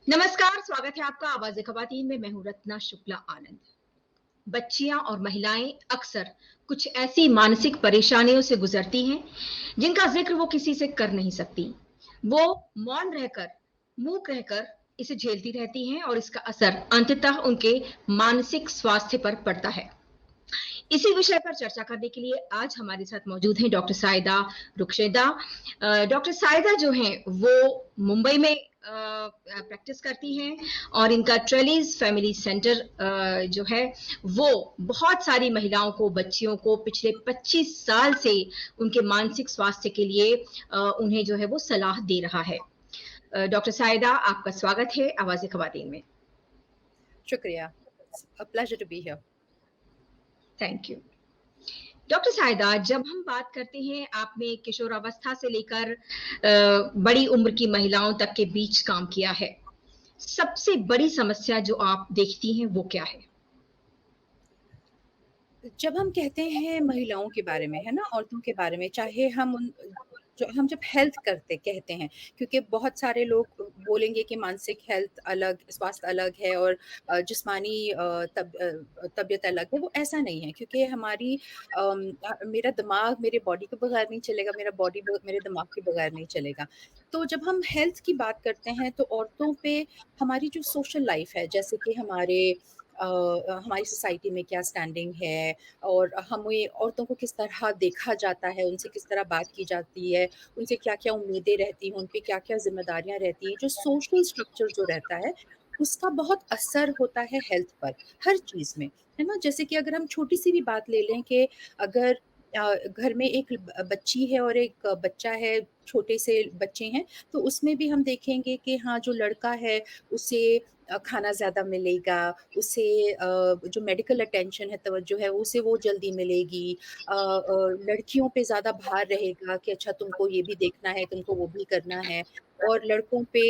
नमस्कार, स्वागत है आपका आवाज़े ख़वातीन में। मैं हूँ रत्ना शुक्ला आनंद। बच्चियाँ और महिलाएँ अक्सर कुछ ऐसी मानसिक परेशानियों से गुज़रती हैं, जिनका ज़िक्र वो किसी से कर नहीं सकती। वो मौन रहकर, मूक रहकर इसे झेलती रहती हैं और इसका असर अंततः उनके मानसिक स्वास्थ्य पर पड़ता है। इसी विषय पर चर्चा करने के लिए आज हमारे साथ मौजूद हैं डॉक्टर साइदा रुखशेदा। डॉक्टर साइदा जो हैं वो मुंबई में प्रैक्टिस करती हैं और इनका ट्रेलीज फैमिली सेंटर जो है वो बहुत सारी महिलाओं को, बच्चियों को पिछले 25 साल से उनके मानसिक स्वास्थ्य के लिए उन्हें जो है वो सलाह दे रहा है। डॉक्टर साइदा, आपका स्वागत है आवाज़े ख़वातीन में। शुक्रिया। A pleasure to be here. Thank you. Doctor Sahida, जब हम बात करते हैं, आपने किशोरावस्था से लेकर बड़ी उम्र की महिलाओं तक के बीच काम किया है। सबसे बड़ी समस्या जो आप देखती हैं वो क्या है? जब हम कहते हैं महिलाओं के बारे में, है ना? औरतों के बारे में, चाहे हम उन जो हम जब हेल्थ करते कहते हैं, क्योंकि बहुत सारे लोग बोलेंगे कि मानसिक हेल्थ अलग, स्वास्थ्य अलग है और जिस्मानी तबीयत अलग है, वो ऐसा नहीं है क्योंकि मेरा दिमाग मेरे बॉडी के बगैर नहीं चलेगा, मेरा बॉडी ब मेरे दिमाग के बगैर नहीं चलेगा। तो जब हम हेल्थ की बात करते हैं, तो औरतों पे हमारी जो सोशल लाइफ़ है, जैसे कि हमारी सोसाइटी में क्या स्टैंडिंग है और हमें औरतों को किस तरह देखा जाता है, उनसे किस तरह बात की जाती है, उनसे क्या-क्या उम्मीदें रहती हैं, उन पे क्या-क्या ज़िम्मेदारियाँ रहती हैं, जो सोशल स्ट्रक्चर जो रहता है, उसका बहुत असर होता है हेल्थ पर, हर चीज़ में, है ना? जैसे कि अगर हम छोटी-सी भी बात ले लें कि अगर घर में एक बच्ची है और एक बच्चा है, छोटे से बच्चे हैं, तो उसमें भी हम देखेंगे कि हाँ, जो लड़का है, उसे खाना ज़्यादा मिलेगा, उसे जो मेडिकल अटेंशन है, तवज्जो है, उसे वो जल्दी मिलेगी। लड़कियों पे ज़्यादा भार रहेगा कि अच्छा तुमको ये भी देखना है, तुमको वो भी करना है और लड़कों पे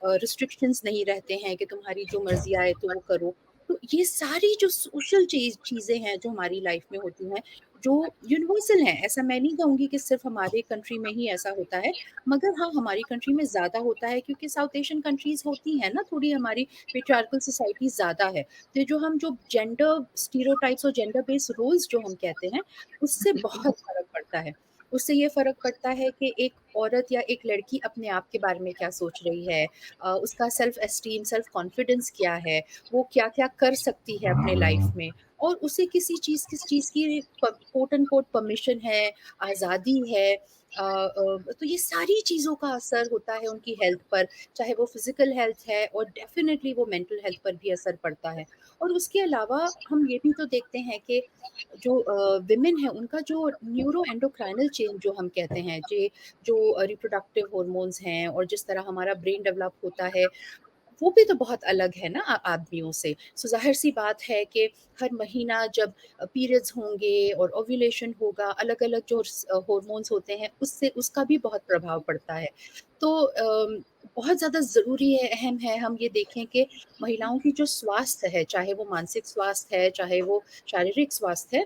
रिस्ट्रिक्शंस नहीं रहते हैं कि तुम्हारी जो मर्ज़ी आए तो वो करो। तो ये सारी जो सोशल चीज़ें हैं जो हमारी लाइफ़ में होती हैं, जो यूनिवर्सल हैं, ऐसा मैं नहीं कहूँगी कि सिर्फ़ हमारे कंट्री में ही ऐसा होता है, मगर हाँ, हमारी कंट्री में ज़्यादा होता है क्योंकि साउथ एशियन कंट्रीज़ होती हैं ना, थोड़ी हमारी पैट्रियार्कल सोसाइटी ज़्यादा है। तो जो जेंडर स्टीरियोटाइप्स और जेंडर बेस्ड रोल्स जो हम कहते हैं, उससे बहुत फ़र्क पड़ता है। उससे ये फ़र्क पड़ता है कि एक औरत या एक लड़की अपने आप के बारे में क्या सोच रही है, उसका सेल्फ एस्टीम, सेल्फ कॉन्फिडेंस क्या है, वो क्या-क्या कर सकती है अपने लाइफ़ में और उसे किस चीज़ की कोट एंड कोट परमिशन है, आज़ादी है। तो ये सारी चीज़ों का असर होता है उनकी हेल्थ पर, चाहे वो फिज़िकल हेल्थ है और डेफ़िनिटली वो मेंटल हेल्थ पर भी असर पड़ता है। और उसके अलावा हम ये भी तो देखते हैं कि जो विमेन है उनका जो न्यूरो एंडोक्राइनल चेंज जो हम कहते हैं, जो रिप्रोडक्टिव हार्मोन्स हैं और जिस तरह हमारा ब्रेन डेवलप होता है, वो भी तो बहुत अलग है ना आदमियों से। सो ज़ाहिर-सी बात है कि हर महीना जब पीरियड्स होंगे और ओव्यूलेशन होगा, अलग-अलग जो हार्मोन्स होते हैं, उससे उसका भी बहुत प्रभाव पड़ता है। तो बहुत ज़्यादा ज़रूरी है, अहम है हम ये देखें कि महिलाओं की जो स्वास्थ्य है, चाहे वो मानसिक स्वास्थ्य है, चाहे वो शारीरिक स्वास्थ्य है,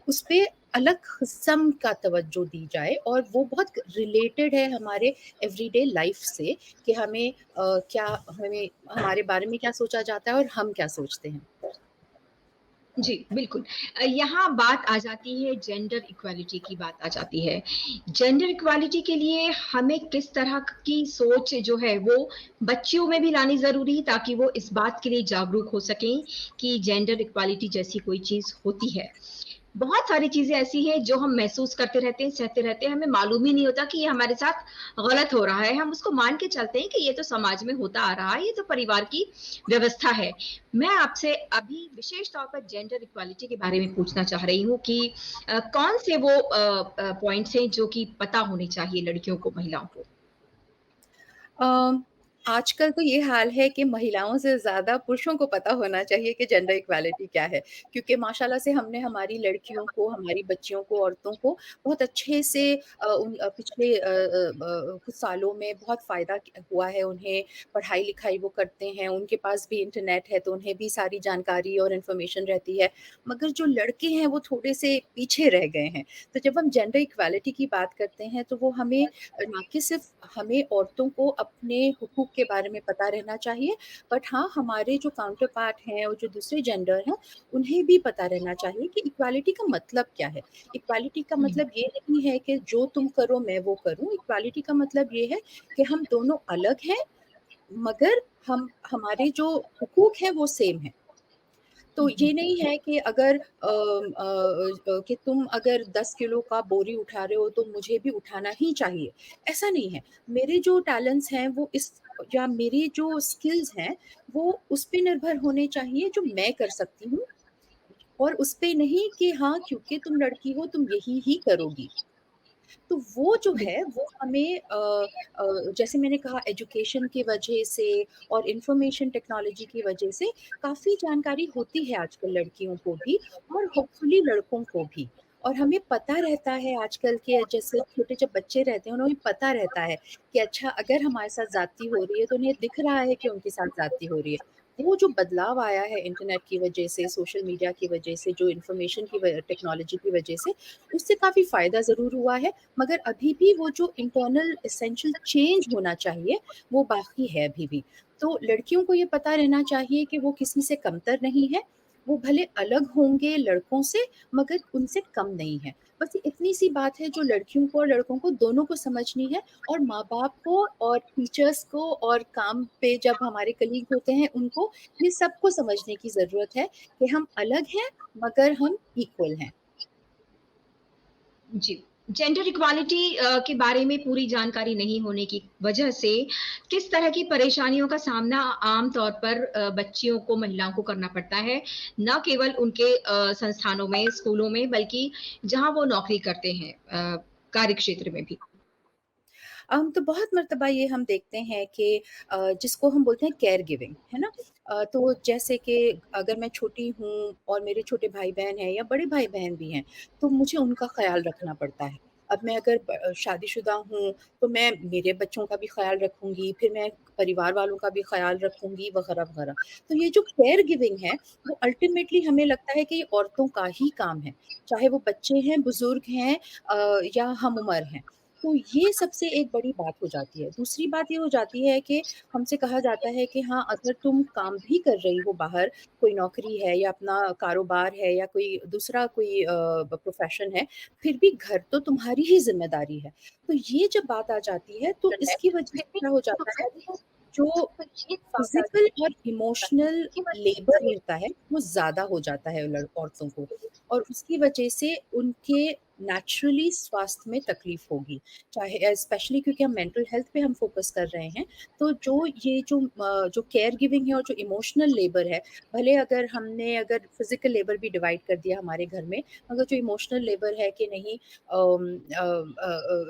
उसपे अलग किस्म का तवज्जो दी जाए और वो बहुत रिलेटेड है हमारे एवरीडे लाइफ़ से कि क्या हमें हमारे बारे में क्या सोचा जाता है और हम क्या सोचते हैं। जी, बिल्कुल। यहाँ बात आ जाती है, जेंडर इक्वालिटी की बात आ जाती है। जेंडर इक्वालिटी के लिए हमें किस तरह की सोच जो है वो बच्चियों में भी लानी ज़रूरी है, ताकि वो इस बात के लिए जागरूक हो सकें कि जेंडर इक्वालिटी जैसी कोई चीज़ होती है। बहुत सारी चीज़ें ऐसी हैं जो हम महसूस करते रहते हैं, सहते रहते हैं, हमें मालूम ही नहीं होता कि ये हमारे साथ गलत हो रहा है। हम उसको मान के चलते हैं कि ये तो समाज में होता आ रहा है, ये तो परिवार की व्यवस्था है। मैं आपसे अभी विशेष तौर पर जेंडर इक्वालिटी के बारे में पूछना चाह रही हूँ कि कौन से वो पॉइंट्स हैं जो कि पता होने चाहिए लड़कियों को, महिलाओं को? अ, आजकल तो ये हाल है कि महिलाओं से ज़्यादा पुरुषों को पता होना चाहिए कि जेंडर इक्वालिटी क्या है। क्योंकि माशाल्लाह से हमने हमारी लड़कियों को, हमारी बच्चियों को, औरतों को बहुत अच्छे से पिछले कुछ सालों में बहुत फ़ायदा हुआ है उन्हें, पढ़ाई-लिखाई वो करते हैं, उनके पास भी इंटरनेट है तो उन्हें भी सारी जानकारी और इन्फॉर्मेशन रहती है। मगर जो लड़के हैं वो थोड़े-से पीछे रह गए हैं। तो जब हम जेंडर इक्वालिटी की बात करते हैं तो वो हमें ना कि सिर्फ़ हमें औरतों को अपने हुकूक के बारे में पता रहना चाहिए, बट हाँ, हमारे जो काउंटर पार्ट हैं और जो दूसरे जेंडर हैं, उन्हें भी पता रहना चाहिए कि इक्वालिटी का मतलब क्या है। इक्वालिटी का हम्म, मतलब ये नहीं है कि जो तुम करो मैं वो करूँ, इक्वालिटी का मतलब ये है कि हम दोनों अलग हैं, मगर हम हमारे जो हुकूक हैं वो सेम हैं। तो हम्म, ये नहीं है कि अगर कि तुम अगर 10 किलो का बोरी उठा रहे हो तो मुझे भी उठाना ही चाहिए, ऐसा नहीं है। मेरे जो टैलेंट्स हैं वो इस या मेरी जो स्किल्स हैं वो उस पे निर्भर होने चाहिए जो मैं कर सकती हूँ, और उस पे नहीं कि हाँ, क्योंकि तुम लड़की हो तुम यही ही करोगी। तो वो जो है बिल्कुल। वो हमें जैसे मैंने कहा एजुकेशन की वजह से और इंफॉर्मेशन टेक्नोलॉजी की वजह से काफ़ी जानकारी होती है आजकल लड़कियों को भी और होपफुली लड़कों को भी। और हमें पता रहता है आजकल के जैसे छोटे जब बच्चे रहते हैं उन्हें पता रहता है कि अच्छा अगर हमारे साथ ज़्यादती हो रही है तो उन्हें दिख रहा है कि उनके साथ ज़्यादती हो रही है। वो जो बदलाव आया है इंटरनेट की वजह से, सोशल मीडिया की वजह से, जो इन्फॉर्मेशन की टेक्नोलॉजी की वजह से, उससे काफ़ी फ़ायदा ज़रूर हुआ है। मगर अभी भी वो जो इंटरनल एसेंशियल चेंज होना चाहिए, वो बाकी है अभी भी। तो लड़कियों को ये पता रहना चाहिए कि वो किसी से कमतर नहीं है, वो भले अलग होंगे लड़कों से, मगर उनसे कम नहीं है। बस इतनी सी बात है जो लड़कियों को और लड़कों को दोनों को समझनी है, और माँ-बाप को और टीचर्स को और काम पे जब हमारे कलीग होते हैं उनको, ये सबको समझने की ज़रूरत है कि हम अलग हैं, मगर हम इक्वल हैं। जी, जेंडर इक्वालिटी के बारे में पूरी जानकारी नहीं होने की वजह से किस तरह की परेशानियों का सामना आम तौर पर बच्चियों को, महिलाओं को करना पड़ता है, न केवल उनके संस्थानों में, स्कूलों में, बल्कि जहाँ वो नौकरी करते हैं, कार्य क्षेत्र में भी? तो बहुत मर्तबा ये हम देखते हैं कि जिसको हम बोलते हैं केयर गिविंग, है ना? तो जैसे कि अगर मैं छोटी हूँ और मेरे छोटे भाई-बहन हैं या बड़े भाई-बहन भी हैं, तो मुझे उनका ख़्याल रखना पड़ता है। अब मैं अगर शादीशुदा हूँ, तो मैं मेरे बच्चों का भी ख़्याल रखूँगी, फिर मैं परिवार वालों का भी ख़्याल रखूँगी वग़ैरह-वग़ैरह। तो ये जो केयर गिविंग है, वो अल्टीमेटली हमें लगता है कि ये औरतों का ही काम है, चाहे वो बच्चे हैं, बुज़ुर्ग हैं या हम-उम्र हैं। तो ये सबसे एक बड़ी बात हो जाती है। दूसरी बात ये हो जाती है कि हमसे कहा जाता है कि हाँ, अगर तुम काम भी कर रही हो बाहर, कोई नौकरी है या अपना कारोबार है या कोई दूसरा कोई प्रोफ़ेशन है, फिर भी घर तो तुम्हारी ही ज़िम्मेदारी है। तो ये जब बात आ जाती है, तो इसकी वजह से क्या हो जाता है, जो फिज़िकल और इमोशनल लेबर होता है, वो ज़्यादा हो जाता है औरतों को, और उसकी वजह से उनके नेचुरली स्वास्थ्य में तकलीफ़ होगी। चाहे स्पेशली क्योंकि हम मेंटल हेल्थ पे हम फ़ोकस कर रहे हैं, तो जो केयर गिविंग है और जो इमोशनल लेबर है, भले अगर फिज़िकल लेबर भी डिवाइड कर दिया हमारे घर में, मगर जो इमोशनल लेबर है कि नहीं,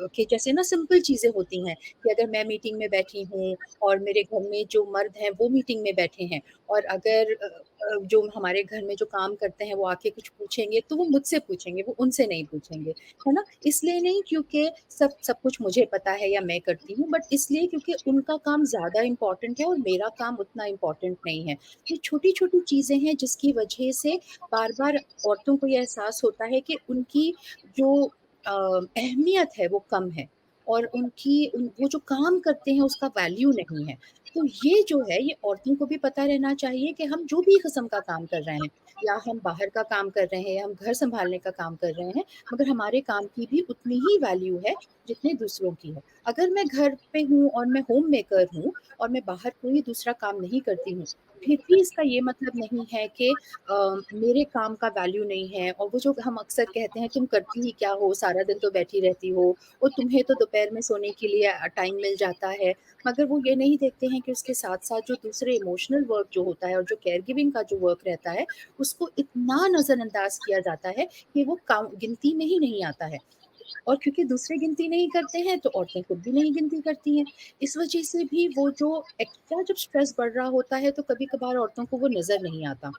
कि जैसे ना सिंपल चीज़ें होती हैं कि अगर मैं मीटिंग में बैठी हूँ और मेरे घर में जो मर्द हैं वो मीटिंग में बैठे हैं, और अगर जो हमारे घर में जो काम करते हैं वो आके कुछ पूछेंगे तो वो मुझसे पूछेंगे, वो उनसे नहीं पूछेंगे, है ना? इसलिए नहीं क्योंकि सब सब कुछ मुझे पता है या मैं करती हूँ, बट इसलिए क्योंकि उनका काम ज़्यादा इम्पोर्टेंट है और मेरा काम उतना इम्पोर्टेंट नहीं है। ये छोटी-छोटी चीज़ें हैं जिसकी वजह से बार-बार औरतों को ये एहसास होता है कि उनकी जो अहमियत है वो कम है, और वो जो काम करते हैं उसका वैल्यू नहीं है। तो ये जो है ये औरतों को भी पता रहना चाहिए कि हम जो भी किस्म का काम कर रहे हैं, या हम बाहर का काम कर रहे हैं या हम घर सँभालने का काम कर रहे हैं, मगर हमारे काम की भी उतनी ही वैल्यू है जितनी दूसरों की है। अगर मैं घर पे हूँ और मैं होम मेकर हूँ और मैं बाहर कोई दूसरा काम नहीं करती हूँ, फिर भी इसका ये मतलब नहीं है कि मेरे काम का वैल्यू नहीं है, और वो जो हम अक्सर कहते हैं तुम करती ही क्या हो? सारा दिन तो बैठी रहती हो, और तुम्हें तो दोपहर में सोने के लिए टाइम मिल जाता है। मगर वो ये नहीं देखते हैं कि उसके साथ-साथ जो दूसरे इमोशनल वर्क जो होता है और जो केयर गिविंग का जो वर्क रहता है, उसको इतना नज़रअंदाज किया जाता है कि वो गिनती में ही नहीं आता है। और क्योंकि दूसरे गिनती नहीं करते हैं, तो औरतें खुद भी नहीं गिनती करती हैं। इस वजह से भी वो जो एक्स्ट्रा जब स्ट्रेस बढ़ रहा होता है, तो कभी-कभार औरतों को वो नज़र नहीं आता।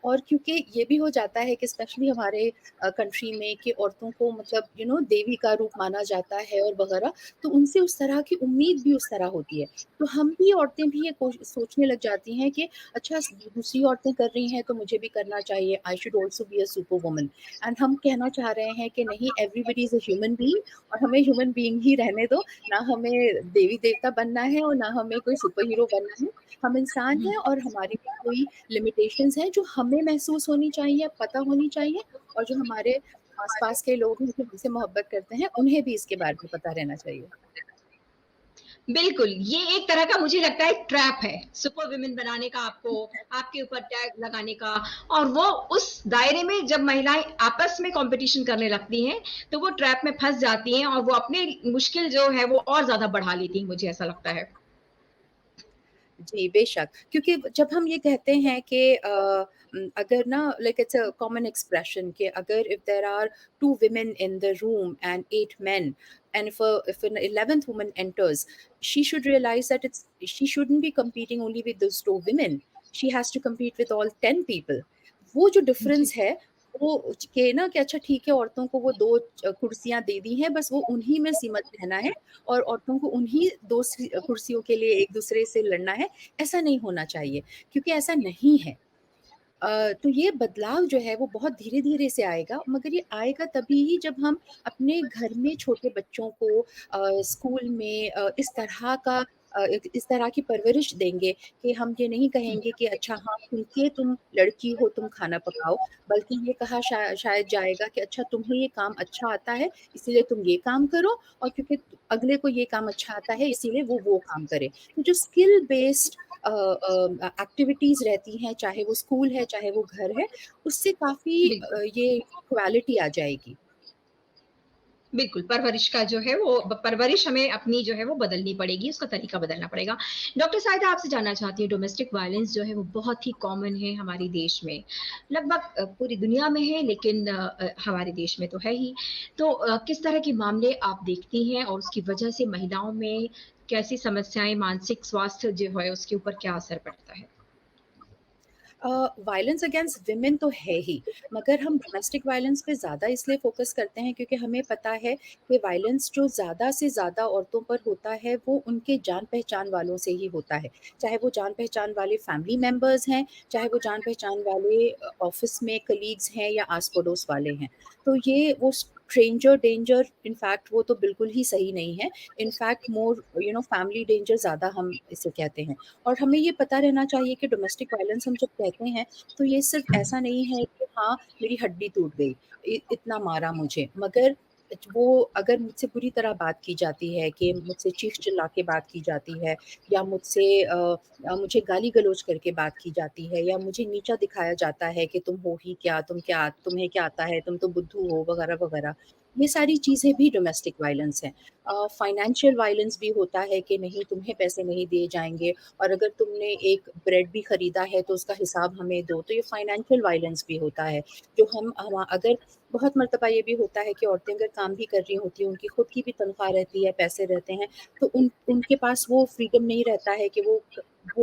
और क्योंकि ये भी हो जाता है कि स्पेशली हमारे कंट्री में कि औरतों को मतलब देवी का रूप माना जाता है और वगैरह, तो उनसे उस तरह की उम्मीद भी उस तरह होती है। तो हम भी औरतें भी ये सोचने लग जाती हैं कि अच्छा दूसरी औरतें कर रही हैं तो मुझे भी करना चाहिए, I should also be a super woman. And हम कहना चाह रहे हैं कि नहीं, everybody is a human being, और हमें ह्यूमन बीइंग ही रहने दो, ना हमें देवी देवता बनना है और ना हमें कोई सुपर हीरो बनना है। हम इंसान हैं और हमारी भी कोई लिमिटेशंस हैं जो हमें महसूस होनी चाहिए, पता होनी चाहिए, और जो हमारे आस-पास के लोग हैं जो हमसे मोहब्बत करते हैं, उन्हें भी इसके बारे में पता रहना चाहिए। बिल्कुल, ये एक तरह का मुझे लगता है ट्रैप है, सुपर वुमेन बनाने का आपको, आपके ऊपर टैग लगाने का। और वो उस दायरे में जब महिलाएँ आपस में कॉम्पिटिशन करने लगती हैं, तो वो ट्रैप में फँस जाती हैं और वो अपने मुश्किल जो है वो और ज़्यादा बढ़ा लेती हैं, मुझे ऐसा लगता है। जी, बेशक, क्योंकि जब हम ये कहते हैं कि अगर ना like it's a common expression कि अगर if there are 2 women in the room and 8 men, and if an 11th woman enters, she should realize that she shouldn't be competing only with those 2 women. She has to compete with all 10 people. वो जो जी, difference है, वो के ना कि अच्छा ठीक है, औरतों को वो 2 कुर्सियाँ दे दी हैं, बस वो उन्हीं में सीमित रहना है और औरतों को उन्हीं 2 कुर्सियों के लिए एक-दूसरे से लड़ना है, ऐसा नहीं होना चाहिए, क्योंकि ऐसा नहीं है। तो ये बदलाव जो है वो बहुत धीरे-धीरे से आएगा, मगर ये आएगा तभी ही जब हम अपने घर में छोटे बच्चों को स्कूल में इस तरह की परवरिश देंगे कि हम ये नहीं कहेंगे कि अच्छा हाँ, क्योंकि तुम लड़की हो तुम खाना पकाओ, बल्कि ये कहा शायद जाएगा कि अच्छा तुम्हें ये काम अच्छा आता है, इसीलिए तुम ये काम करो, और क्योंकि अगले को ये काम अच्छा आता है इसीलिए वो काम करे। तो जो स्किल बेस्ड एक्टिविटीज़ रहती हैं, चाहे वो स्कूल है, चाहे वो घर है, उससे काफ़ी बिल्कुल। ये इक्वालिटी आ जाएगी। बिल्कुल, परवरिश का जो है वो परवरिश हमें अपनी जो है वो बदलनी पड़ेगी, उसका तरीका बदलना पड़ेगा। डॉक्टर साहिदा आपसे जानना चाहती हूँ, डोमेस्टिक वायलेंस जो है वो बहुत ही कॉमन है हमारे देश में। लगभग पूरी दुनिया में है, लेकिन हमारे देश में तो है ही। तो किस तरह के मामले आप देखती हैं और उसकी वजह से महिलाओं में कैसी समस्याएँ, मानसिक स्वास्थ्य जो है उसके ऊपर क्या असर पड़ता है? वायलेंस अगेंस्ट विमेन तो है ही, मगर हम डोमेस्टिक वायलेंस पे ज़्यादा इसलिए फ़ोकस करते हैं क्योंकि हमें पता है कि वायलेंस जो ज़्यादा से ज़्यादा औरतों पर होता है, वो उनके जान-पहचान वालों से ही होता है। चाहे वो जान-पहचान वाले फैमिली मेंबर्स हैं, चाहे वो जान-पहचान वाले ऑफ़िस में कलीग्स हैं या आस-पड़ोस वाले हैं। तो ये वो स्ट्रेंजर डेंजर इनफैक्ट वो तो बिल्कुल ही सही नहीं है। इनफैक्ट मोर फैमिली डेंजर ज़्यादा हम इसे कहते हैं। और हमें ये पता रहना चाहिए कि डोमेस्टिक वायलेंस हम जब कहते हैं, तो ये सिर्फ़ ऐसा नहीं है कि हाँ, मेरी हड्डी टूट गई, इतना मारा मुझे। मगर वो अगर मुझसे बुरी तरह बात की जाती है कि मुझसे चीख-चिल्ला के बात की जाती है, या मुझे गाली-गलौच करके बात की जाती है, या मुझे नीचा दिखाया जाता है कि तुम हो ही क्या, तुम्हें क्या आता है, तुम तो बुद्धू हो, वगैरह-वगैरह। ये सारी चीज़ें भी डोमेस्टिक वायलेंस हैं। फाइनेंशियल वायलेंस भी होता है कि नहीं, तुम्हें पैसे नहीं दिए जाएँगे, और अगर तुमने एक ब्रेड भी खरीदा है तो उसका हिसाब हमें दो, तो ये फाइनेंशियल वायलेंस भी होता है। जो हम अगर बहुत मर्तबा ये भी होता है कि औरतें अगर काम भी कर रही होती हैं, उनकी खुद की भी तनख्वाह रहती है, पैसे रहते हैं, तो उनके पास वो फ्रीडम नहीं रहता है कि वो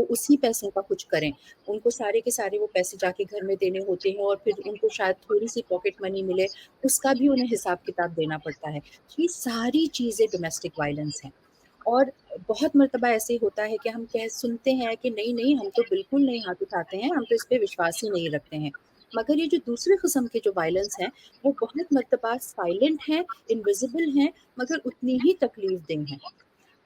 उसी पैसों का कुछ करें। उनको सारे के सारे वो पैसे जाके घर में देने होते हैं, और फिर उनको शायद थोड़ी-सी पॉकेट मनी मिले, उसका भी उन्हें हिसाब-किताब देना पड़ता है। ये सारी चीज़ें डोमेस्टिक वायलेंस हैं। और बहुत मर्तबा ऐसे होता है कि हम कह सुनते हैं कि नहीं-नहीं, हम तो बिल्कुल नहीं हाथ उठाते हैं, हम तो इस पे विश्वास ही नहीं रखते हैं। मगर ये जो दूसरे किस्म के जो वायलेंस हैं, वो बहुत मर्तबा साइलेंट हैं, इनविजिबल हैं, मगर उतनी ही तकलीफ़देह हैं।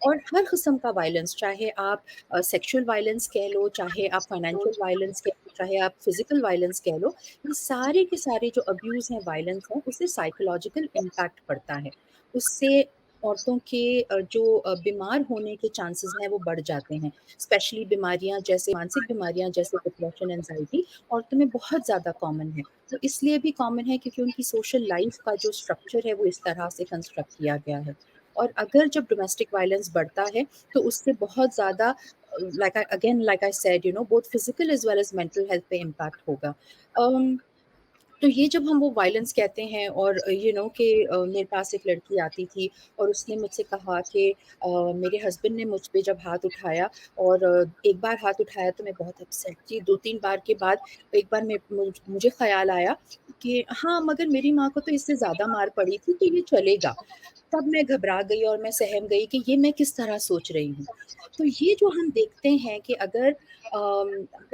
और हर किस्म का वायलेंस, चाहे आप सेक्सुअल वायलेंस कह लो, चाहे आप फाइनेंशियल वायलेंस कह लो, चाहे आप फिज़िकल वायलेंस कह लो, ये सारे के सारे जो अब्यूज़ हैं, वायलेंस हैं, उससे साइकोलॉजिकल इम्पैक्ट पड़ता है। उससे औरतों के जो बीमार होने के चांसेस हैं, वो बढ़ जाते हैं। स्पेशली बीमारियाँ जैसे मानसिक बीमारियाँ जैसे डिप्रेशन, एंग्ज़ायटी औरतों में बहुत ज़्यादा कॉमन है। वो इसलिए भी कॉमन है क्योंकि उनकी सोशल लाइफ़ का जो स्ट्रक्चर है, वो इस तरह से कंस्ट्रक्ट किया गया है। और अगर जब डोमेस्टिक वायलेंस बढ़ता है, तो उससे बहुत ज़्यादा like I said both physical as well as mental health पे इम्पैक्ट होगा। अम तो ये जब हम वो वायलेंस कहते हैं और कि मेरे पास एक लड़की आती थी और उसने मुझसे कहा कि मेरे हस्बैंड ने मुझ पे जब हाथ उठाया और एक बार हाथ उठाया तो मैं बहुत अपसेट थी। 2-3 बार के बाद एक बार मुझे ख़्याल आया कि हाँ, मगर मेरी माँ को तो इससे ज़्यादा मार पड़ी थी, तो ये चलेगा। तब मैं घबरा गई और मैं सहम गई कि ये मैं किस तरह सोच रही हूँ। तो ये जो हम देखते हैं कि अगर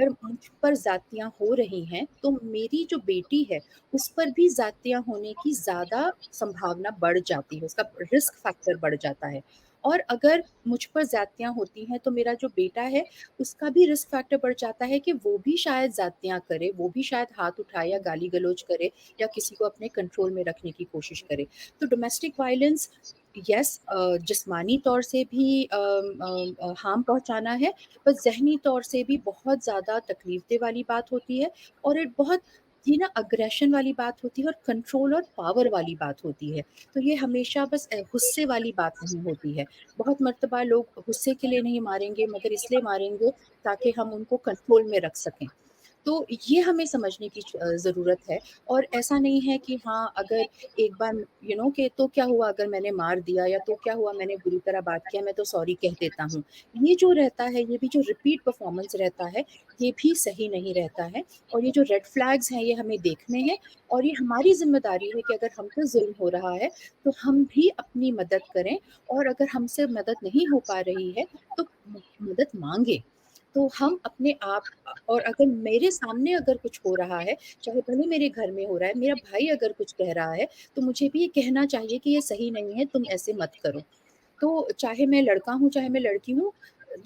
मुझ पर ज़्यादतियाँ हो रही हैं, तो मेरी जो बेटी है, उस पर भी ज़्यादतियाँ होने की ज़्यादा संभावना बढ़ जाती है, उसका रिस्क फैक्टर बढ़ जाता है। और अगर मुझ पर ज़्यादतियाँ होती हैं, तो मेरा जो बेटा है, उसका भी रिस्क फैक्टर बढ़ जाता है कि वो भी शायद ज़्यादतियाँ करे, वो भी शायद हाथ उठाए या गाली-गलौज करे या किसी को अपने कंट्रोल में रखने की कोशिश करे। तो डोमेस्टिक वायलेंस जिस्मानी तौर से भी हार्म पहुँचाना है, पर ज़हनी तौर से भी बहुत ज़्यादा तकलीफ़देह वाली बात होती है और एक बहुत ये ना अग्रेशन वाली बात होती है और कंट्रोल और पावर वाली बात होती है। तो ये हमेशा बस गुस्से वाली बात नहीं होती है। बहुत मर्तबा लोग गुस्से के लिए नहीं मारेंगे मगर इसलिए मारेंगे ताकि हम उनको कंट्रोल में रख सकें। तो ये हमें समझने की ज़रूरत है और ऐसा नहीं है कि हाँ, अगर एक बार कि तो क्या हुआ अगर मैंने मार दिया या तो क्या हुआ मैंने बुरी तरह बात किया, मैं तो सॉरी कह देता हूँ। ये जो रहता है, ये भी जो रिपीट परफ़ॉर्मेंस रहता है, ये भी सही नहीं रहता है और ये जो रेड फ्लैग्स हैं, ये हमें देखने हैं और ये हमारी ज़िम्मेदारी है कि अगर हम पे ज़ुल्म हो रहा है, तो हम भी अपनी मदद करें और अगर हमसे मदद नहीं हो पा रही है, तो मदद माँगे। तो हम अपने आप और अगर मेरे सामने अगर कुछ हो रहा है, चाहे भले मेरे घर में हो रहा है, मेरा भाई अगर कुछ कह रहा है, तो मुझे भी ये कहना चाहिए कि ये सही नहीं है, तुम ऐसे मत करो। तो चाहे मैं लड़का हूँ, चाहे मैं लड़की हूँ,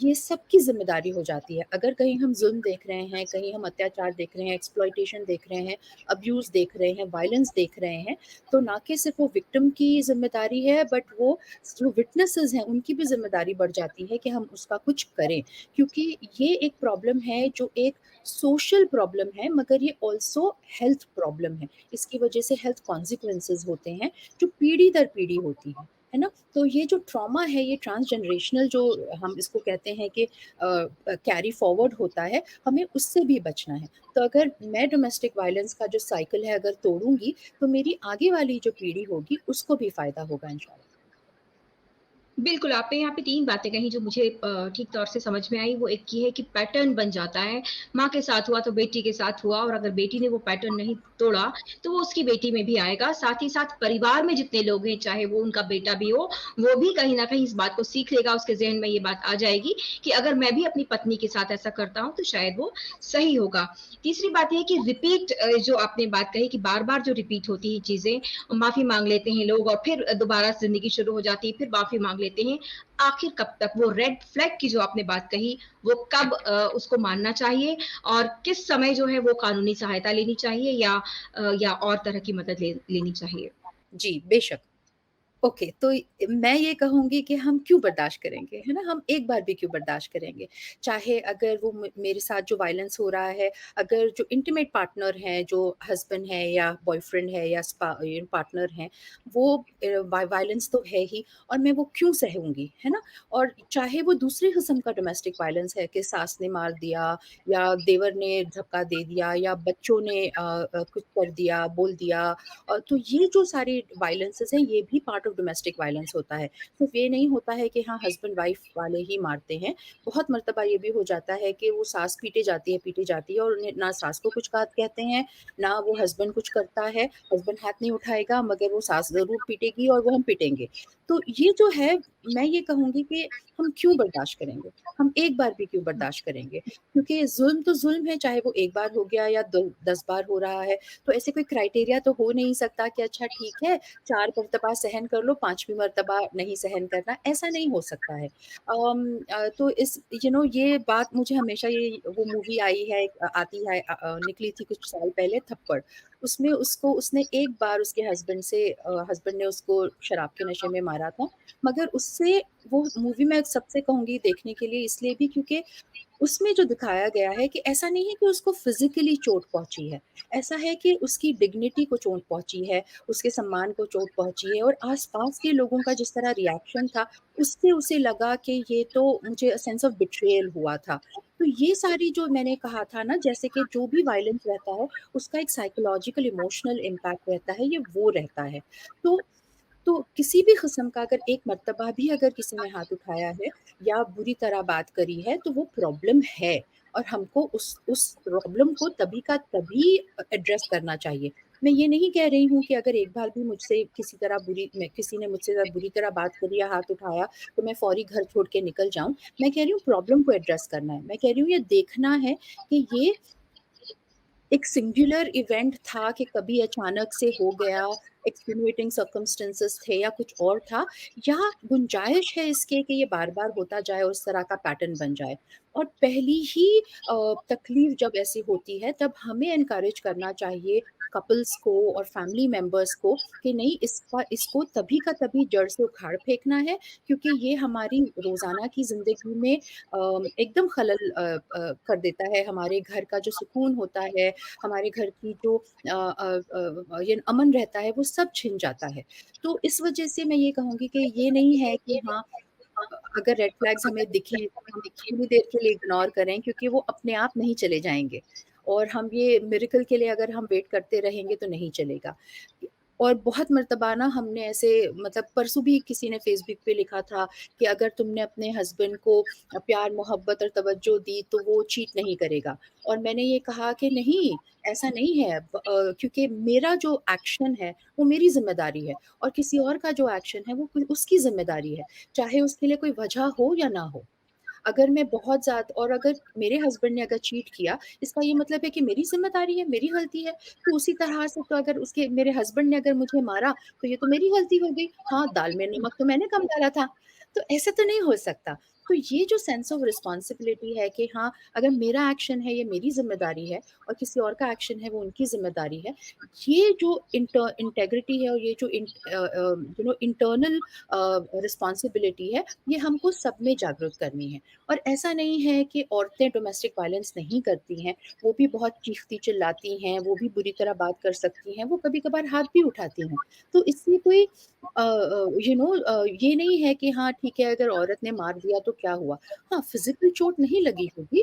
ये सबकी ज़िम्मेदारी हो जाती है। अगर कहीं हम ज़ुल्म देख रहे हैं, कहीं हम अत्याचार देख रहे हैं, एक्सप्लॉइटेशन देख रहे हैं, अब्यूज़ देख रहे हैं, वायलेंस देख रहे हैं, तो ना कि सिर्फ़ वो विक्टिम की ज़िम्मेदारी है, बट वो जो विटनेसेस हैं, उनकी भी ज़िम्मेदारी बढ़ जाती है कि हम उसका कुछ करें। क्योंकि ये एक प्रॉब्लम है, जो एक सोशल प्रॉब्लम है, मगर ये ऑल्सो हेल्थ प्रॉब्लम है। इसकी वजह से हेल्थ कॉन्सिक्वेंसेज़ होते हैं, जो पीढ़ी दर पीढ़ी होती है ना? तो ये जो ट्रॉमा है, ये ट्रांसजनरेशनल जो हम इसको कहते हैं कि कैरी फॉरवर्ड होता है, हमें उससे भी बचना है। तो अगर मैं डोमेस्टिक वायलेंस का जो साइकिल है अगर तोड़ूँगी, तो मेरी आगे वाली जो पीढ़ी होगी, उसको भी फ़ायदा होगा इंशाल्लाह। बिल्कुल, आपने यहाँ पे 3 बातें कही जो मुझे ठीक तौर से समझ में आई। वो एक ये है कि पैटर्न बन जाता है, माँ के साथ हुआ तो बेटी के साथ हुआ और अगर बेटी ने वो पैटर्न नहीं तोड़ा, तो वो उसकी बेटी में भी आएगा। साथ ही साथ परिवार में जितने लोग हैं, चाहे वो उनका बेटा भी हो, वो भी कहीं न कहीं इस बात को सीख लेगा, उसके ज़हन में ये बात आ जाएगी कि अगर मैं भी अपनी पत्नी के साथ ऐसा करता हूँ, तो शायद वो सही होगा। तीसरी बात ये है कि रिपीट जो आपने बात कही कि बार-बार जो रिपीट होती हैं चीज़ें, माफ़ी माँग लेते हैं लोग और फिर दोबारा ज़िंदगी शुरू हो जाती है, फिर माफ़ी माँग लेते हैं। आखिर कब तक वो रेड फ्लैग की जो आपने बात कही, वो कब उसको मानना चाहिए और किस समय जो है वो कानूनी सहायता लेनी चाहिए या और तरह की मदद लेनी चाहिए? जी, बेशक। ओके, तो मैं ये कहूँगी कि हम क्यों बर्दाश्त करेंगे, है ना? हम एक बार भी क्यों बर्दाश्त करेंगे? चाहे अगर वो मेरे साथ जो वायलेंस हो रहा है, अगर जो इंटीमेट पार्टनर हैं, जो हस्बैंड है या बॉयफ्रेंड है या पार्टनर हैं, वो वायलेंस तो है ही और मैं वो क्यों सहूँगी, है ना? और चाहे वो दूसरी किस्म का डोमेस्टिक वायलेंस है कि सास ने मार दिया या देवर ने धक्का दे दिया या बच्चों ने कुछ कर दिया, बोल दिया तो ये जो सारे वायलेंसेस हैं, ये भी पार्ट ऑफ डोमेस्टिक वायलेंस होता है। सिर्फ़ ये नहीं होता है कि हाँ, हस्बैंड वाइफ वाले ही मारते हैं। बहुत मर्तबा ये भी हो जाता है कि वो सास पीटी जाती है और उन्हें ना सास को कुछ बात कहते हैं, ना वो हस्बैंड कुछ करता है। हस्बैंड हाथ नहीं उठाएगा मगर वो सास ज़रूर पीटेगी और वो हम पिटेंगे। तो ये जो है, मैं ये कहूँगी कि हम क्यों बर्दाश्त करेंगे? हम एक बार भी क्यों बर्दाश्त करेंगे? क्योंकि ज़ुल्म तो ज़ुल्म है, चाहे वो एक बार हो गया या दो 10 बार हो रहा है। तो ऐसे कोई क्राइटेरिया तो हो नहीं सकता कि अच्छा ठीक है, 4 मर्तबा सहन कर लो, 5वीं मर्तबा नहीं सहन करना, ऐसा नहीं हो सकता है। तो इस ये बात मुझे हमेशा ये वो मूवी आई है आती है निकली थी कुछ साल पहले थप्पड़। उसमें उसको उसने एक बार उसके हस्बैंड ने उसको शराब के नशे में मारा था, मगर उससे वो मूवी मैं सबसे कहूँगी देखने के लिए इसलिए भी क्योंकि उसमें जो दिखाया गया है कि ऐसा नहीं है कि उसको फिज़िकली चोट पहुँची है, ऐसा है कि उसकी डिग्निटी को चोट पहुँची है, उसके सम्मान को चोट पहुँची है और आस-पास के लोगों का जिस तरह रिएक्शन था, उससे उसे लगा कि ये तो मुझे सेंस ऑफ बिट्रेयल हुआ था। तो ये सारी जो मैंने कहा था ना जैसे कि जो भी वायलेंस रहता है, उसका एक साइकोलॉजिकल इमोशनल इम्पैक्ट रहता है, ये वो रहता है। तो तो किसी भी किस्म का अगर एक मर्तबा भी अगर किसी ने हाथ उठाया है या बुरी तरह बात करी है, तो वो प्रॉब्लम है और हमको उस प्रॉब्लम को तभी का तभी एड्रेस करना चाहिए। मैं ये नहीं कह रही हूँ कि अगर एक बार भी मुझसे किसी ने मुझसे बुरी तरह बात करी या हाथ उठाया, तो मैं फ़ौरी घर छोड़ के निकल जाऊँ। मैं कह रही हूँ प्रॉब्लम को एड्रेस करना है। मैं कह रही हूँ ये देखना है कि ये एक सिंगुलर इवेंट था कि कभी अचानक से हो गया, एक्सटेनुएटिंग सर्कमस्टेंसेस थे या कुछ और था या गुंजाइश है इसके कि ये बार-बार होता जाए और इस तरह का पैटर्न बन जाए। और पहली ही तकलीफ जब ऐसी होती है तब हमें एनकरेज करना चाहिए कपल्स को और फैमिली मेंबर्स को कि नहीं इसको तभी का तभी जड़ से उखाड़ फेंकना है क्योंकि ये हमारी रोज़ाना की ज़िंदगी में एकदम खलल कर देता है, हमारे घर का जो सुकून होता है, हमारे घर की जो ये अमन रहता है, वो सब छिन जाता है। तो इस वजह से मैं ये कहूँगी कि ये नहीं है कि हाँ, अगर रेड फ्लैग्स हमें दिखें, तो हम थोड़ी देर के लिए इग्नोर करें क्योंकि वो अपने आप नहीं चले जाएँगे और हम ये मिरेकल के लिए अगर हम वेट करते रहेंगे तो नहीं चलेगा। और बहुत मर्तबा ना हमने ऐसे मतलब परसों भी किसी ने फ़ेसबुक पे लिखा था कि अगर तुमने अपने हस्बैंड को प्यार, मोहब्बत और तवज्जो दी तो वो चीट नहीं करेगा। और मैंने ये कहा कि नहीं, ऐसा नहीं है क्योंकि मेरा जो एक्शन है वो मेरी ज़िम्मेदारी है और किसी और का जो एक्शन है वो उसकी ज़िम्मेदारी है, चाहे उसके लिए कोई वजह हो या ना हो। अगर मैं बहुत ज़्यादा और अगर मेरे हस्बैंड ने अगर चीट किया, इसका ये मतलब है कि मेरी ज़िम्मेदारी है, मेरी गलती है। तो उसी तरह से तो अगर उसके मेरे हस्बैंड ने अगर मुझे मारा, तो ये तो मेरी गलती हो गई। हाँ, दाल में नमक तो मैंने कम डाला था। तो ऐसे तो नहीं हो सकता। तो ये जो सेंस ऑफ रिस्पॉन्सिबिलिटी है कि हाँ, अगर मेरा एक्शन है, ये मेरी ज़िम्मेदारी है और किसी और का एक्शन है, वो उनकी ज़िम्मेदारी है। ये जो इंटेग्रिटी है और ये जो इंटरनल रिस्पॉन्सिबिलिटी है, ये हमको सब में जागरूक करनी है। और ऐसा नहीं है कि औरतें डोमेस्टिक वायलेंस नहीं करती हैं, वो भी बहुत चीखती-चिल्लाती हैं, वो भी बुरी तरह बात कर सकती हैं, वो कभी-कभार हाथ भी उठाती हैं। तो इससे कोई ये नहीं है कि हाँ, ठीक है अगर औरत ने मार दिया तो क्या हुआ? हाँ, फिज़िकल चोट नहीं लगी होगी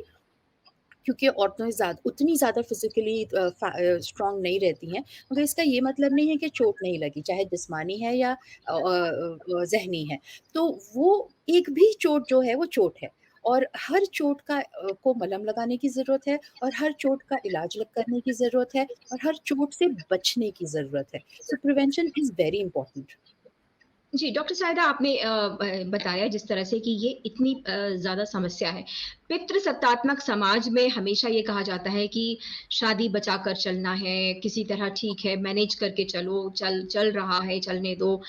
क्योंकि औरतें उतनी ज़्यादा फिज़िकली स्ट्रॉन्ग नहीं रहती हैं, मगर इसका ये मतलब नहीं है कि चोट नहीं लगी, चाहे जिस्मानी है या ज़हनी है। तो वो एक भी चोट जो है वो चोट है और हर चोट को मलहम लगाने की ज़रूरत है और हर चोट का इलाज करने की ज़रूरत है और हर चोट से बचने की ज़रूरत है। So prevention is very important. जी, डॉक्टर साहिदा आपने बताया जिस तरह से कि ये इतनी ज़्यादा समस्या है। पितृसत्तात्मक समाज में हमेशा ये कहा जाता है कि शादी बचाकर चलना है, किसी तरह ठीक है, मैनेज करके चलो, चल चल रहा है, चलने दो।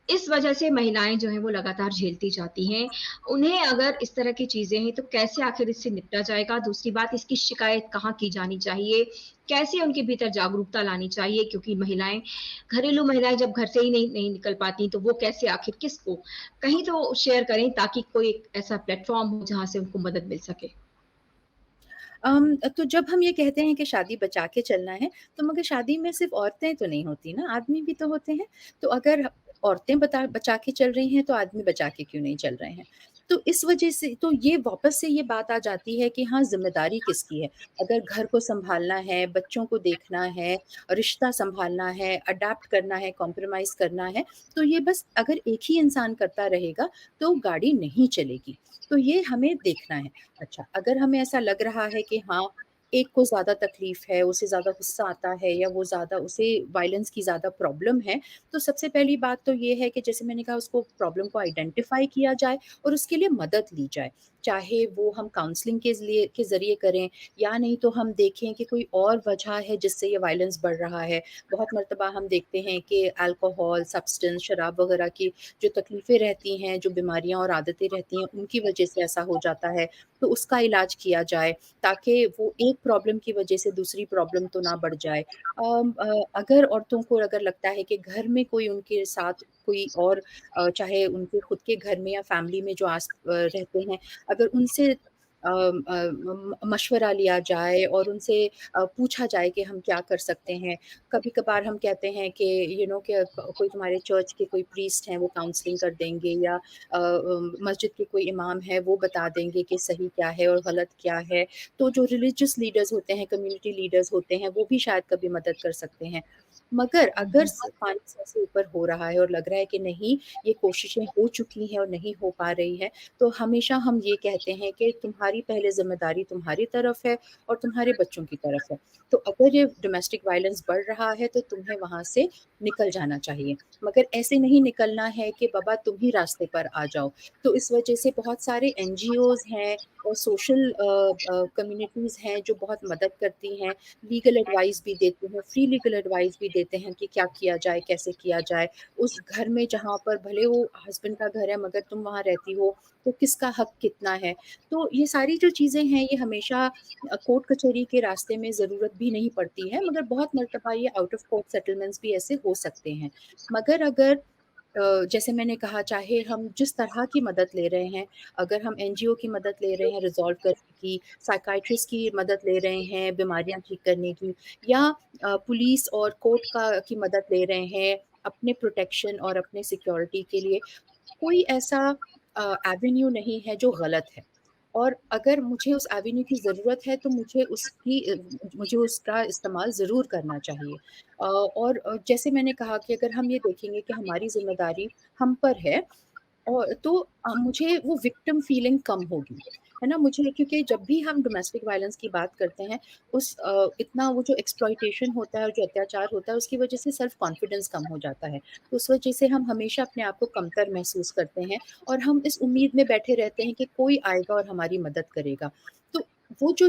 इस वजह से महिलाएँ जो हैं वो लगातार झेलती जाती हैं। उन्हें अगर इस तरह की चीज़ें हैं तो कैसे आखिर इससे निपटा जाएगा? दूसरी बात इसकी शिकायत कहाँ की जानी चाहिए? कैसे उनके भीतर जागरूकता लानी चाहिए? क्योंकि महिलाएँ घरेलू महिलाएँ जब घर से ही नहीं नहीं निकल पाती, तो वो कैसे आखिर किसको? कहीं तो शेयर करें ताकि कोई एक ऐसा प्लेटफ़ॉर्म हो जहाँ से उनको मदद मिल सके। तो जब हम ये कहते हैं कि शादी बचा के चलना है, तो मगर शादी में सिर्फ़ औरतें तो नहीं होती ना, आदमी भी तो होते हैं। तो अगर औरतें बचा के चल रही हैं, तो आदमी बचा के क्यों नहीं चल रहे हैं? तो इस वजह से तो ये वापस से ये बात आ जाती है कि हाँ, ज़िम्मेदारी किसकी है? अगर घर को सँभालना है, बच्चों को देखना है, रिश्ता सँभालना है, अडैप्ट करना है, कॉम्प्रोमाइज़ करना है, तो ये बस अगर एक ही इंसान करता रहेगा, तो गाड़ी नहीं चलेगी। तो ये हमें देखना है। अच्छा, अगर हमें ऐसा लग रहा है कि हाँ, एक को ज़्यादा तकलीफ़ है, उसे ज़्यादा गुस्सा आता है या वो ज़्यादा उसे वायलेंस की ज़्यादा प्रॉब्लम है, तो सबसे पहली बात तो ये है कि जैसे मैंने कहा उसको प्रॉब्लम को आइडेंटिफ़ाई किया जाए और उसके लिए मदद ली जाए। चाहे वो हम काउंसलिंग के ज़रिए करें या नहीं तो हम देखें कि कोई और वजह है जिससे ये वायलेंस बढ़ रहा है। बहुत मर्तबा हम देखते हैं कि अल्कोहल, सब्सटेंस, शराब वग़ैरह की जो तकलीफ़ें रहती हैं, जो बीमारियाँ और आदतें रहती हैं, उनकी वजह से ऐसा हो जाता है। तो उसका इलाज किया जाए ताकि वो एक प्रॉब्लम की वजह से दूसरी प्रॉब्लम तो ना बढ़ जाए। अगर औरतों को अगर लगता है कि घर में कोई उनके साथ कोई और चाहे उनके खुद के घर में या फैमिली में जो रहते हैं, अगर उनसे मशवरा लिया जाए और उनसे पूछा जाए कि हम क्या कर सकते हैं। कभी-कभार हम कहते हैं कि कि कोई तुम्हारे चर्च के कोई प्रीस्ट हैं, वो काउंसलिंग कर देंगे, या मस्जिद के कोई इमाम है, वो बता देंगे कि सही क्या है और गलत क्या है। तो जो रिलीजियस लीडर्स होते हैं, कम्युनिटी लीडर्स होते हैं, वो भी शायद कभी मदद कर सकते हैं। मगर अगर पानी सर से ऊपर हो रहा है और लग रहा है कि नहीं, ये कोशिशें हो चुकी हैं और नहीं हो पा रही हैं, तो हमेशा हम ये कहते हैं कि तुम्हारी पहले ज़िम्मेदारी तुम्हारी तरफ है और तुम्हारे बच्चों की तरफ है। तो अगर ये डोमेस्टिक वायलेंस बढ़ रहा है, तो तुम्हें वहाँ से निकल जाना चाहिए। मगर ऐसे नहीं निकलना है कि बाबा तुम ही रास्ते पर आ जाओ। तो इस वजह से बहुत सारे एनजीओज़ हैं और सोशल कम्युनिटीज़ हैं जो बहुत मदद करती हैं, लीगल एडवाइस भी देते हैं, फ्री लीगल एडवाइस भी देते हैं कि क्या किया जाए, कैसे किया जाए। उस घर में जहाँ पर भले वो हस्बैंड का घर है मगर तुम वहाँ रहती हो, तो किसका हक कितना है। तो ये सारी जो चीज़ें हैं ये हमेशा कोर्ट कचहरी के रास्ते में ज़रूरत भी नहीं पड़ती है, मगर बहुत मर्तबा ये आउट ऑफ कोर्ट सेटलमेंट्स भी ऐसे हो सकते हैं। मगर अगर जैसे मैंने कहा, चाहे हम जिस तरह की मदद ले रहे हैं, अगर हम एनजीओ की मदद ले रहे हैं रिज़ॉल्व करने की, साइकियाट्रिस्ट की मदद ले रहे हैं बीमारियाँ ठीक करने की, या पुलिस और कोर्ट का की मदद ले रहे हैं अपने प्रोटेक्शन और अपने सिक्योरिटी के लिए, कोई ऐसा एवेन्यू नहीं है जो गलत है। और अगर मुझे उस एवेन्यू की ज़रूरत है तो मुझे उसका इस्तेमाल ज़रूर करना चाहिए। और जैसे मैंने कहा कि अगर हम ये देखेंगे कि हमारी ज़िम्मेदारी हम पर है, और तो मुझे वो विक्टिम फीलिंग कम होगी, है ना? मुझे, क्योंकि जब भी हम डोमेस्टिक वायलेंस की बात करते हैं, इतना वो जो एक्सप्लॉइटेशन होता है और जो अत्याचार होता है, उसकी वजह से सेल्फ कॉन्फिडेंस कम हो जाता है। तो उस वजह से हम हमेशा अपने आप को कमतर महसूस करते हैं और हम इस उम्मीद में बैठे रहते हैं कि कोई आएगा और हमारी मदद करेगा। तो वो जो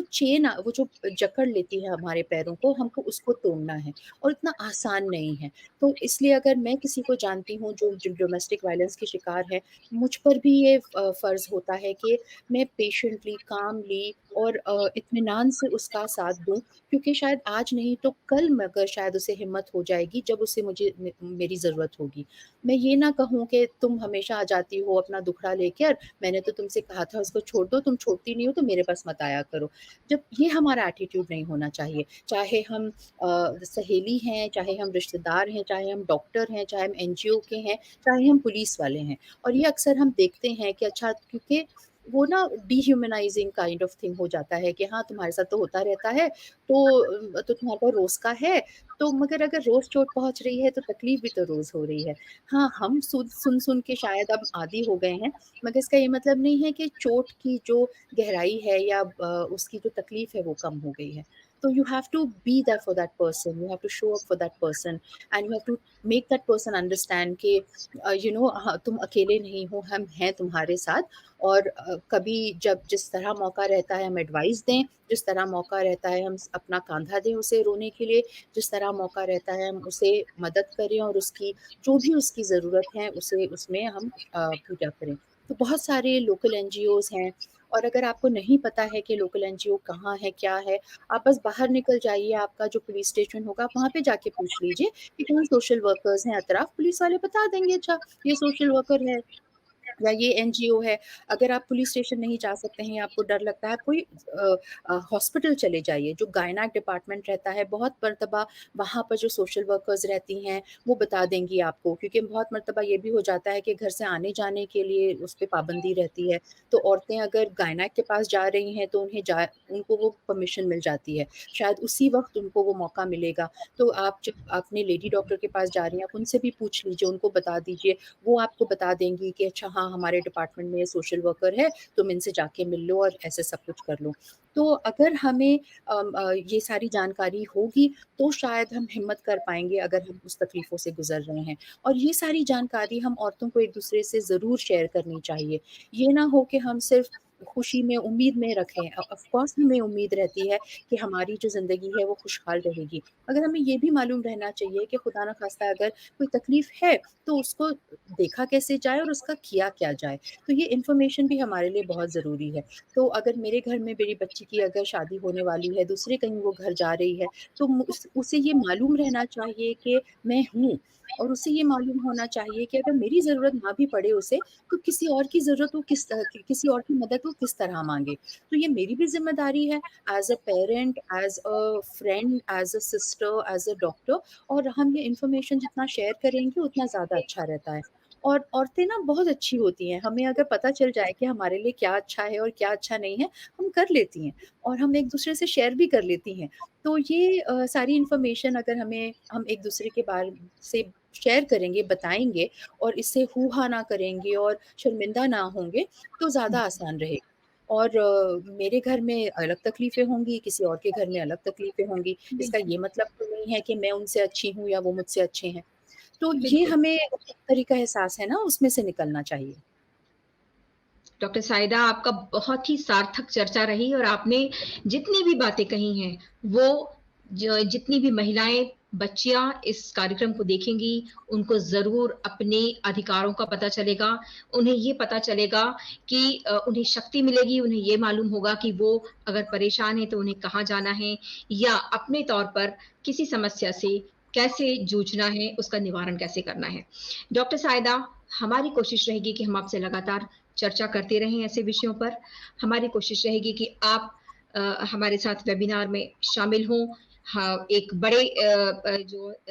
वो जो जकड़ लेती है हमारे पैरों को, हमको उसको तोड़ना है, और इतना आसान नहीं है। तो इसलिए अगर मैं किसी को जानती हूँ जो डोमेस्टिक वायलेंस की शिकार है, मुझ पर भी ये फ़र्ज़ होता है कि मैं पेशेंटली, कामली और इत्मीनान से उसका साथ दूँ, क्योंकि शायद आज नहीं तो कल मगर शायद उसे हिम्मत हो जाएगी जब उसे मेरी ज़रूरत होगी। मैं ये ना कहूँ कि तुम हमेशा आ जाती हो अपना दुखड़ा लेकर, मैंने तो तुमसे कहा था उसको छोड़ दो, तुम छोड़ती नहीं हो तो मेरे पास मत आया करो। जब ये हमारा एटीट्यूड नहीं होना चाहिए, चाहे हम सहेली हैं, चाहे हम रिश्तेदार हैं, चाहे हम डॉक्टर हैं, चाहे हम एनजीओ के हैं, चाहे हम पुलिस वाले हैं। और ये अक्सर हम देखते हैं कि अच्छा, क्योंकि वो ना डिह्यूमनाइज़िंग काइंड ऑफ थिंग हो जाता है कि हाँ, तुम्हारे साथ तो होता रहता है, तो तुम्हारे पास रोज़ का है, तो मगर अगर रोज़ चोट पहुँच रही है, तो तकलीफ़ भी तो रोज़ हो रही है। हाँ, हम सुन-सुन के शायद अब आदी हो गए हैं, मगर इसका ये मतलब नहीं है कि चोट की जो गहराई है या उसकी जो तकलीफ़ है, वो कम हो गई है। तो you have to be there for that person, you have to show up for that person, and you have to make that person understand कि हाँ, तुम अकेले नहीं हो, हम हैं तुम्हारे साथ। और कभी जब जिस तरह मौका रहता है हम एडवाइस दें, जिस तरह मौका रहता है हम अपना कांधा दें उसे रोने के लिए, जिस तरह मौका रहता है हम उसे मदद करें और उसकी जो भी उसकी ज़रूरत है उसे उसमें हम पूरा करें। तो बहुत सारे लोकल एनजीओज़ हैं, और अगर आपको नहीं पता है कि लोकल एनजीओ कहाँ है, क्या है, आप बस बाहर निकल जाइए, आपका जो पुलिस स्टेशन होगा, आप वहाँ पे जाके पूछ लीजिए कि कौन सोशल वर्कर्स हैं अतराफ, पुलिस वाले बता देंगे, अच्छा ये सोशल वर्कर है या ये एनजीओ है। अगर आप पुलिस स्टेशन नहीं जा सकते हैं या आपको डर लगता है, आप कोई हॉस्पिटल चले जाइए, जो गायनेक डिपार्टमेंट रहता है, बहुत मर्तबा वहाँ पर जो सोशल वर्कर्स रहती हैं, वो बता देंगी आपको, क्योंकि बहुत मर्तबा ये भी हो जाता है कि घर से आने-जाने के लिए उस पे पाबंदी रहती है। तो औरतें अगर गायनेक के पास जा रही हैं, तो उनको वो परमिशन मिल जाती है। शायद उसी वक़्त उनको वो मौका मिलेगा। तो आप जब अपने लेडी डॉक्टर के पास जा रही हैं, आप उनसे भी पूछ लीजिए, उनको बता दीजिए। वो आपको बता देंगी कि अच्छा हाँ, हमारे डिपार्टमेंट में ये सोशल वर्कर है, तुम इनसे जाके मिल लो और ऐसे सब कुछ कर लो। तो अगर हमें ये सारी जानकारी होगी, तो शायद हम हिम्मत कर पाएँगे अगर हम उस तकलीफ़ों से गुज़र रहे हैं। और ये सारी जानकारी हम औरतों को एक-दूसरे से ज़रूर शेयर करनी चाहिए। ये ना हो कि हम सिर्फ़ खुशी में, उम्मीद में रखें। ऑफ़ कोर्स हमें उम्मीद रहती है कि हमारी जो ज़िंदगी है वो खुशहाल रहेगी। मगर हमें ये भी मालूम रहना चाहिए कि खुदा ना ख़ास्ता अगर कोई तकलीफ़ है, तो उसको देखा कैसे जाए और उसका किया क्या जाए। तो ये इन्फॉर्मेशन भी हमारे लिए बहुत ज़रूरी है। तो अगर मेरे घर में मेरी बच्ची की अगर शादी होने वाली है, दूसरे कहीं वो घर जा रही है, तो उसे ये मालूम रहना चाहिए कि मैं हूँ, और उसे ये मालूम होना चाहिए कि अगर मेरी ज़रूरत ना भी पड़े उसे, तो किसी और की ज़रूरत वो किसी और की मदद वो तो किस तरह माँगे? तो ये मेरी भी ज़िम्मेदारी है as a parent, as a friend, as a sister, as a doctor, और हम ये इन्फॉर्मेशन जितना शेयर करेंगे उतना ज़्यादा अच्छा रहता है। और औरतें ना बहुत अच्छी होती हैं, हमें अगर पता चल जाए कि हमारे लिए क्या अच्छा है और क्या अच्छा नहीं है, हम कर लेती हैं और हम एक-दूसरे से शेयर भी कर लेती हैं। तो ये सारी इन्फॉर्मेशन अगर हम एक-दूसरे के बारे से शेयर करेंगे, बताएँगे और इससे हूहा ना करेंगे और शर्मिंदा ना होंगे, तो ज़्यादा आसान रहेगा। और मेरे घर में अलग तकलीफ़ें होंगी, किसी और के घर में अलग तकलीफ़ें होंगी। इसका बिल्कुल, ये मतलब तो नहीं है कि मैं उनसे अच्छी हूँ या वो मुझसे अच्छे हैं। तो ये बिल्कुल। हमें एक तरीका एहसास है ना, उसमें से निकलना चाहिए। डॉक्टर साहिदा, आपका बहुत ही सार्थक चर्चा रही और आपने जितनी भी बातें कही हैं, वो जितनी भी महिलाएँ, बच्चियाँ इस कार्यक्रम को देखेंगी, उनको ज़रूर अपने अधिकारों का पता चलेगा। उन्हें ये पता चलेगा कि उन्हें शक्ति मिलेगी, उन्हें ये मालूम होगा कि वो अगर परेशान हैं, तो उन्हें कहाँ जाना है या अपने तौर पर किसी समस्या से कैसे जूझना है, उसका निवारण कैसे करना है। डॉक्टर साहिदा, हमारी कोशिश रहेगी कि हम आपसे लगातार चर्चा करते रहें ऐसे विषयों पर। हमारी कोशिश रहेगी कि आप हमारे साथ वेबिनार में शामिल हों। हाँ, एक बड़े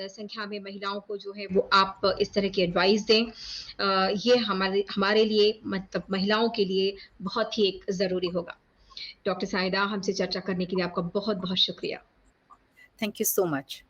संख्या में महिलाओं को जो है वो आप इस तरह की एडवाइस दें। ये हमारे हमारे लिए मतलब महिलाओं के लिए बहुत ही एक ज़रूरी होगा। डॉक्टर साहिदा, हमसे चर्चा करने के लिए आपका बहुत-बहुत शुक्रिया। Thank you so much.